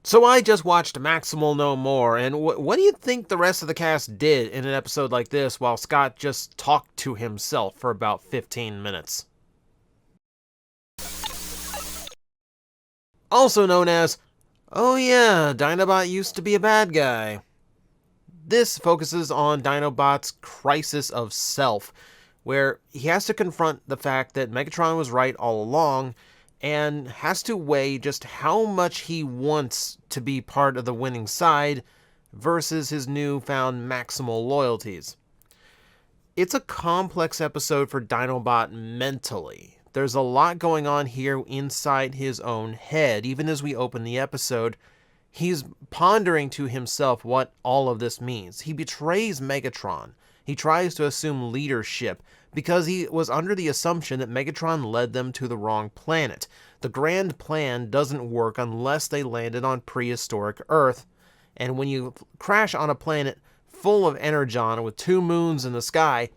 So I just watched Maximal no more, and what do you think the rest of the cast did in an episode like this while Scott just talked to himself for about 15 minutes? Also known as, oh yeah, Dinobot used to be a bad guy. This focuses on Dinobot's crisis of self, where he has to confront the fact that Megatron was right all along and has to weigh just how much he wants to be part of the winning side versus his newfound Maximal loyalties. It's a complex episode for Dinobot mentally. There's a lot going on here inside his own head. Even as we open the episode, he's pondering to himself what all of this means. He betrays Megatron. He tries to assume leadership because he was under the assumption that Megatron led them to the wrong planet. The grand plan doesn't work unless they landed on prehistoric Earth. And when you crash on a planet full of energon with 2 moons in the sky,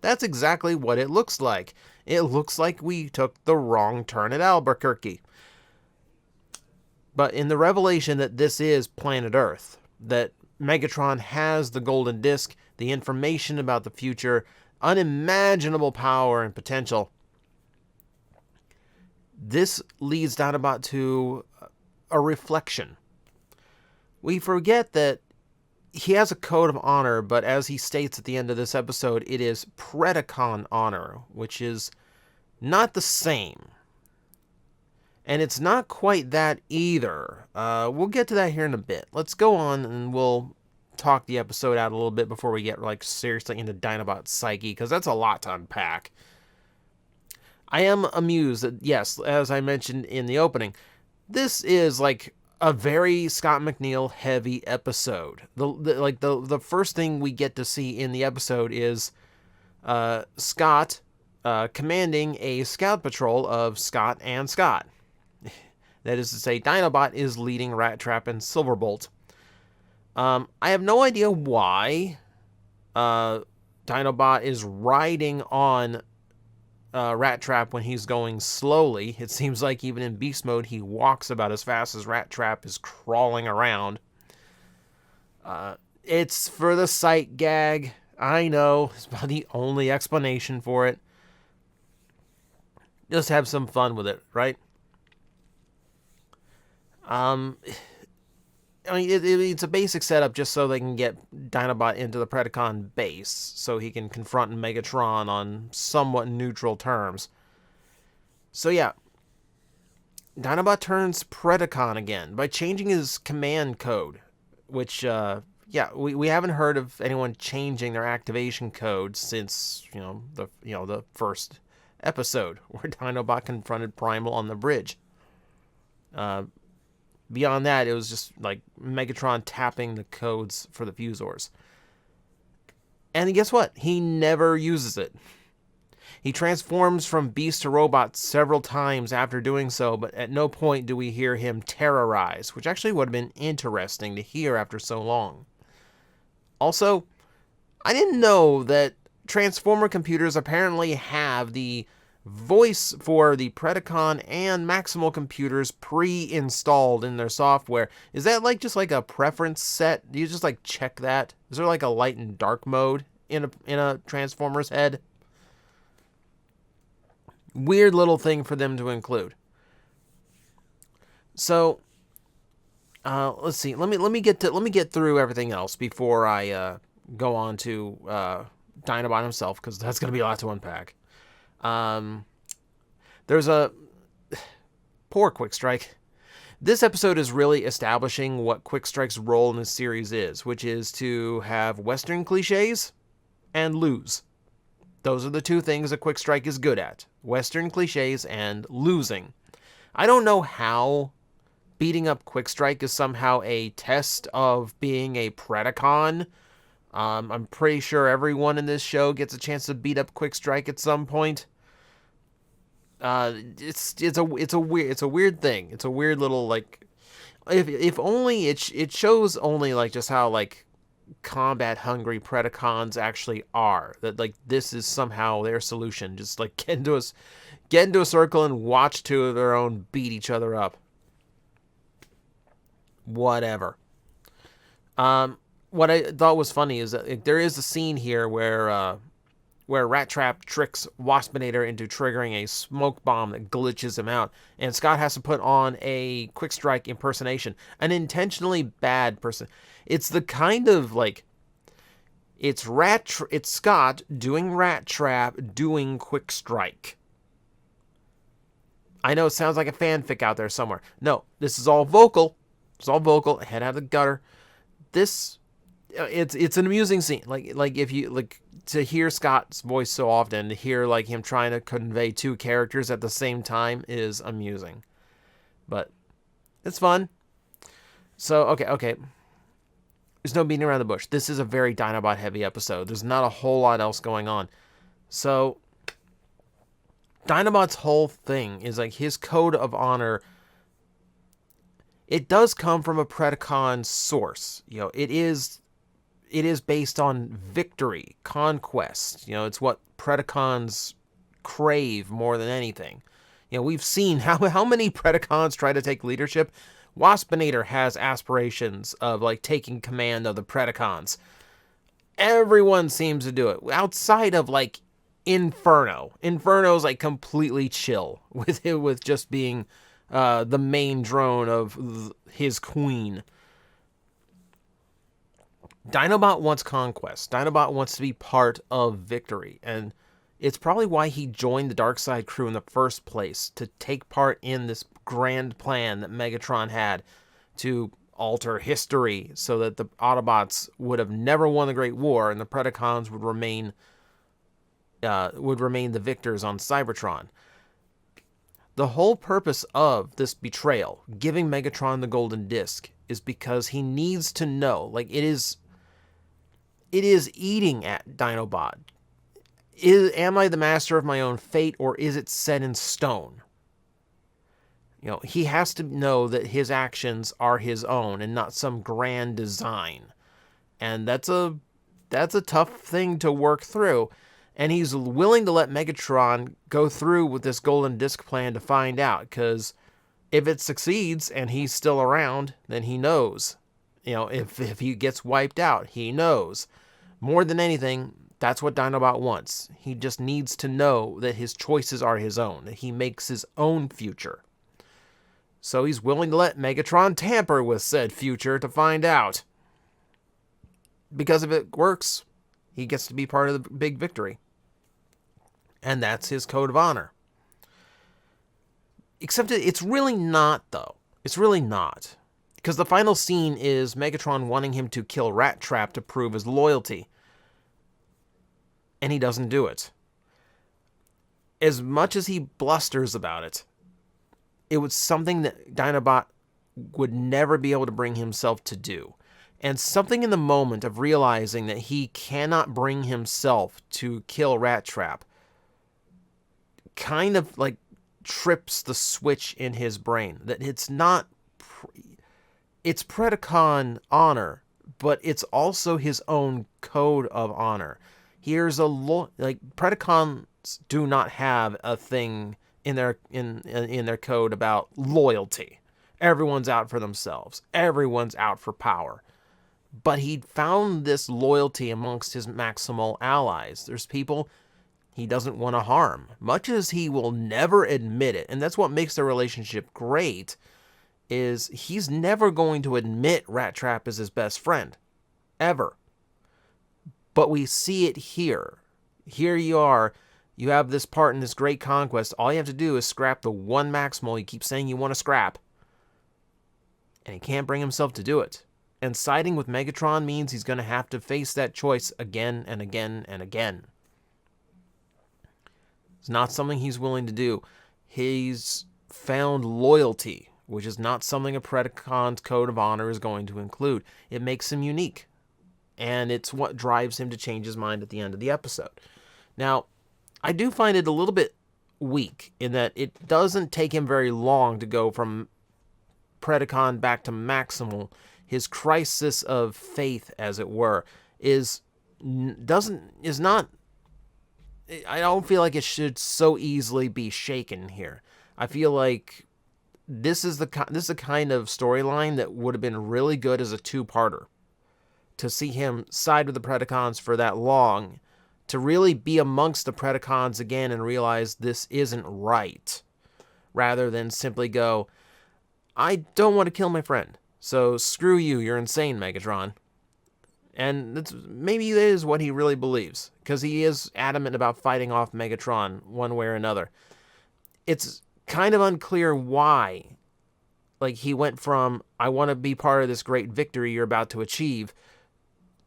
that's exactly what it looks like. It looks like we took the wrong turn at Albuquerque. But in the revelation that this is planet Earth, that Megatron has the golden disc, the information about the future, unimaginable power and potential, this leads Dinobot to a reflection. We forget that he has a code of honor, but as he states at the end of this episode, it is Predacon honor, which is not the same. And it's not quite that either. We'll get to that here in a bit. Let's go on and we'll talk the episode out a little bit before we get seriously into Dinobot's psyche, because that's a lot to unpack. I am amused that, yes, as I mentioned in the opening, this is a very Scott McNeil heavy episode. The first thing we get to see in the episode is Scott commanding a scout patrol of Scott and Scott. That is to say, Dinobot is leading Rat Trap and Silverbolt. I have no idea why Dinobot is riding on Rat Trap when he's going slowly. It seems like even in beast mode, he walks about as fast as Rat Trap is crawling around. It's for the sight gag. I know. It's about the only explanation for it. Just have some fun with it, right? It's a basic setup just so they can get Dinobot into the Predacon base so he can confront Megatron on somewhat neutral terms. So yeah, Dinobot turns Predacon again by changing his command code, which, we haven't heard of anyone changing their activation code since, the first episode where Dinobot confronted Primal on the bridge. Beyond that, it was just like Megatron tapping the codes for the Fusors. And guess what? He never uses it. He transforms from beast to robot several times after doing so, but at no point do we hear him terrorize, which actually would have been interesting to hear after so long. Also, I didn't know that Transformer computers apparently have the voice for the Predacon and Maximal computers pre-installed in their software. Is that just a preference set? Do you just check that? Is there a light and dark mode in a Transformer's head? Weird little thing for them to include. So let's see. Let me get through everything else before I go on to Dinobot himself, because that's going to be a lot to unpack. There's a poor Quick Strike. This episode is really establishing what Quick Strike's role in this series is, which is to have Western cliches and lose. Those are the two things that Quick Strike is good at. Western cliches and losing. I don't know how beating up Quick Strike is somehow a test of being a Predacon. I'm pretty sure everyone in this show gets a chance to beat up Quick Strike at some point. It's a weird thing. It's a weird little if only it shows only just how combat hungry Predacons actually are. That this is somehow their solution. Just get into a circle and watch two of their own beat each other up. Whatever. What I thought was funny is that there is a scene here where Rat Trap tricks Waspinator into triggering a smoke bomb that glitches him out, and Scott has to put on a quick strike impersonation, an intentionally bad person. It's the kind of like it's Scott doing Rat Trap doing quick strike. I know it sounds like a fanfic out there somewhere. No, this is all vocal. It's all vocal. Head out of the gutter. It's an amusing scene. Like if you like to hear Scott's voice so often, to hear like him trying to convey two characters at the same time is amusing. But it's fun. So okay. There's no beating around the bush. This is a very Dinobot heavy episode. There's not a whole lot else going on. So Dinobot's whole thing is like his code of honor. It does come from a Predacon source. It is based on victory, conquest. It's what Predacons crave more than anything. We've seen how many Predacons try to take leadership. Waspinator has aspirations of like taking command of the Predacons. Everyone seems to do it outside of like Inferno. Inferno's like completely chill with just being the main drone of his queen. Dinobot wants conquest. Dinobot wants to be part of victory, and it's probably why he joined the Darkseid crew in the first place, to take part in this grand plan that Megatron had to alter history so that the Autobots would have never won the Great War and the Predacons would remain the victors on Cybertron. The whole purpose of this betrayal, giving Megatron the Golden Disc, is because he needs to know, like it is eating at Dinobot. Am I the master of my own fate, or is it set in stone? He has to know that his actions are his own and not some grand design. And that's a tough thing to work through. And he's willing to let Megatron go through with this Golden Disc plan to find out, because if it succeeds and he's still around, then he knows. If he gets wiped out, he knows. More than anything, that's what Dinobot wants. He just needs to know that his choices are his own, that he makes his own future. So he's willing to let Megatron tamper with said future to find out. Because if it works, he gets to be part of the big victory. And that's his code of honor. Except it's really not, though. It's really not. Because the final scene is Megatron wanting him to kill Rat Trap to prove his loyalty. And he doesn't do it. As much as he blusters about it, it was something that Dinobot would never be able to bring himself to do. And something in the moment of realizing that he cannot bring himself to kill Rat Trap kind of like trips the switch in his brain. That it's Predacon honor, but it's also his own code of honor. Here's Predacons do not have a thing in their code about loyalty. Everyone's out for themselves. Everyone's out for power. But he found this loyalty amongst his Maximal allies. There's people he doesn't want to harm, much as he will never admit it. And that's what makes their relationship great, is he's never going to admit Rat Trap is his best friend. Ever. But we see it here. Here you are. You have this part in this great conquest. All you have to do is scrap the one Maximal you keep saying you want to scrap. And he can't bring himself to do it. And siding with Megatron means he's going to have to face that choice again and again and again. It's not something he's willing to do. He's found loyalty, which is not something a Predacon's code of honor is going to include. It makes him unique. And it's what drives him to change his mind at the end of the episode. Now, I do find it a little bit weak in that it doesn't take him very long to go from Predacon back to Maximal. His crisis of faith, as it were, is not. I don't feel like it should so easily be shaken here. I feel like this is the kind of storyline that would have been really good as a two-parter. To see him side with the Predacons for that long, to really be amongst the Predacons again and realize this isn't right, rather than simply go, I don't want to kill my friend, so screw you, you're insane, Megatron. And maybe that is what he really believes, because he is adamant about fighting off Megatron one way or another. It's kind of unclear why. Like, he went from, I want to be part of this great victory you're about to achieve,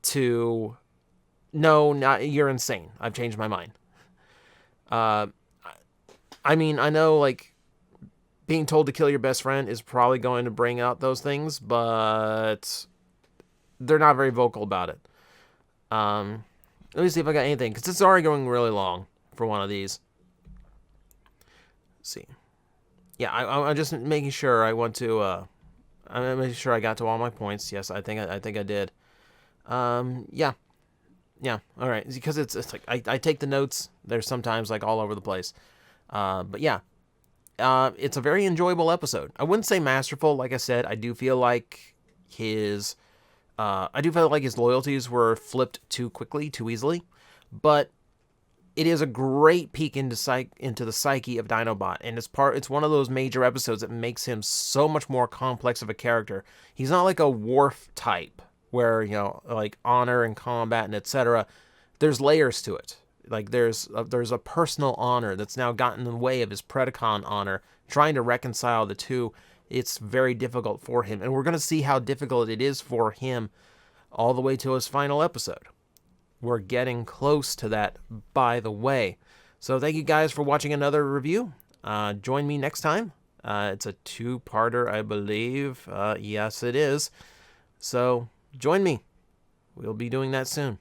to, no, not, you're insane. I've changed my mind. I mean, I know, like, being told to kill your best friend is probably going to bring out those things, but they're not very vocal about it. Let me see if I got anything, because it's already going really long for one of these. Let's see. Yeah, I'm just making sure I want to, I'm making sure I got to all my points. Yes, I think I did. Yeah. Yeah, all right, because it's like, I take the notes. They're sometimes, like, all over the place. But yeah, it's a very enjoyable episode. I wouldn't say masterful. Like I said, I do feel like his loyalties were flipped too quickly, too easily. But it is a great peek into the psyche of Dinobot, and it's one of those major episodes that makes him so much more complex of a character. He's not like a Worf type, where, you know, like honor and combat and etc. There's layers to it. Like there's a personal honor that's now gotten in the way of his Predacon honor. Trying to reconcile the two, it's very difficult for him, and we're going to see how difficult it is for him all the way to his final episode. We're getting close to that, by the way. So thank you guys for watching another review. Join me next time. It's a two-parter, I believe. Yes, it is. So join me. We'll be doing that soon.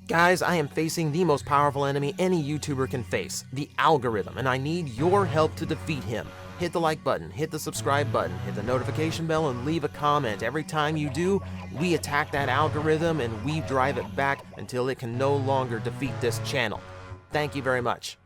Guys, I am facing the most powerful enemy any YouTuber can face, the algorithm, and I need your help to defeat him. Hit the like button, hit the subscribe button, hit the notification bell, and leave a comment. Every time you do, we attack that algorithm and we drive it back until it can no longer defeat this channel. Thank you very much.